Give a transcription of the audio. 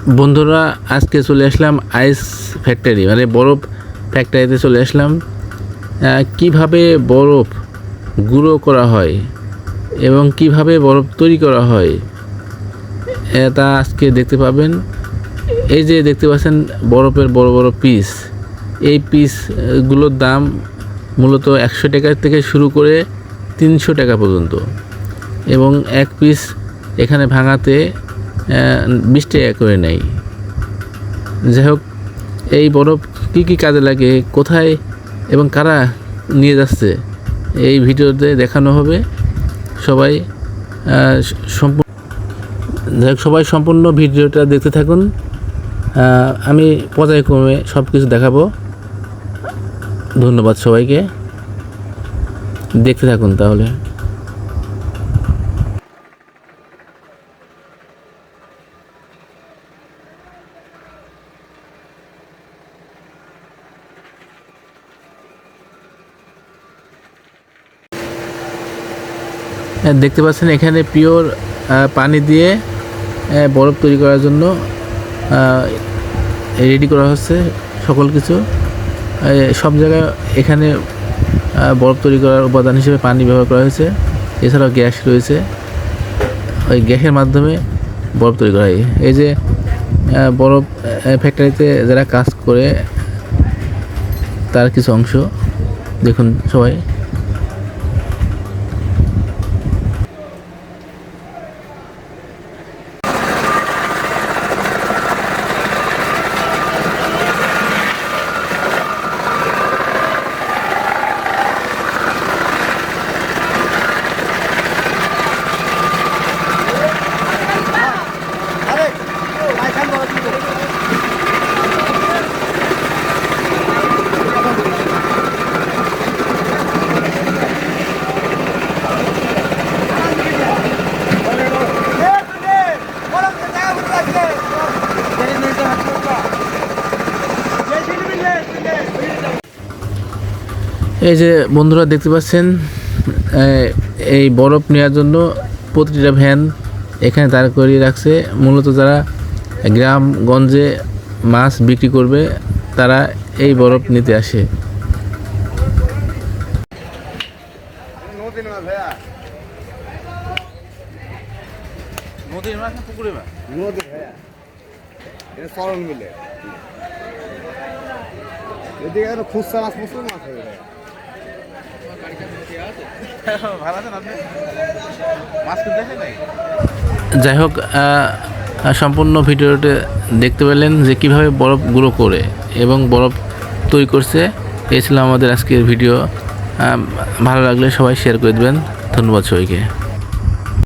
বন্ধুরা, আজকে চলে আসলাম আইস ফ্যাক্টরি মানে বরফ ফ্যাক্টরিতে চলে আসলাম। কিভাবে বরফ গুঁড়ো করা হয় এবং কিভাবে বরফ তৈরি করা হয় তা আজকে দেখতে পাবেন। এই যে দেখতে পাচ্ছেন বরফের বড় বড় পিস, এই পিসগুলোর দাম মূলত 100 টাকা থেকে শুরু করে 300 টাকা পর্যন্ত, এবং এক পিস এখানে ভাঙাতে 20 টাকা করে নেয়। যাই হোক, এই বরফ কী কী কাজে লাগে, কোথায় এবং কারা নিয়ে যাচ্ছে এই ভিডিওতে দেখানো হবে। সবাই সম্পূর্ণ ভিডিওটা দেখতে থাকুন। আমি পর্যায়ক্রমে সব কিছু দেখাবো। ধন্যবাদ সবাইকে, দেখতে থাকুন তাহলে। দেখতে পাচ্ছেন এখানে পিওর পানি দিয়ে বরফ তৈরি করার জন্য রেডি করা হচ্ছে সকল কিছু। সব জায়গায় এখানে বরফ তৈরি করার উপাদান হিসেবে পানি ব্যবহার করা হয়েছে। এছাড়াও গ্যাস রয়েছে, ওই গ্যাসের মাধ্যমে বরফ তৈরি করা হয়। এই যে বরফ ফ্যাক্টরিতে যারা কাজ করে তার কিছু অংশ দেখুন সবাই। এই যে বন্ধুরা দেখতে পাচ্ছেন, এই বরফ নেওয়ার জন্য প্রতিটা ভ্যান এখানে দাঁড় করিয়ে রাখছে। মূলত যারা গ্রামগঞ্জে মাছ বিক্রি করবে তারা এই বরফ নিতে আসে। নদীর মাছ না পুকুরের মাছ? নদীর ভাইয়া, এটা চরণ মিলে এদিকে খুচরা মাছ প্রচুর মাছ হয়ে যায়। যাই হোক, সম্পূর্ণ ভিডিওতে দেখতে পেলেন যে কীভাবে বরফ গুঁড়ো করে এবং বরফ তৈরি করছে। এই ছিল আমাদের আজকের ভিডিও। ভালো লাগলে সবাই শেয়ার করে দেবেন। ধন্যবাদ সবাইকে।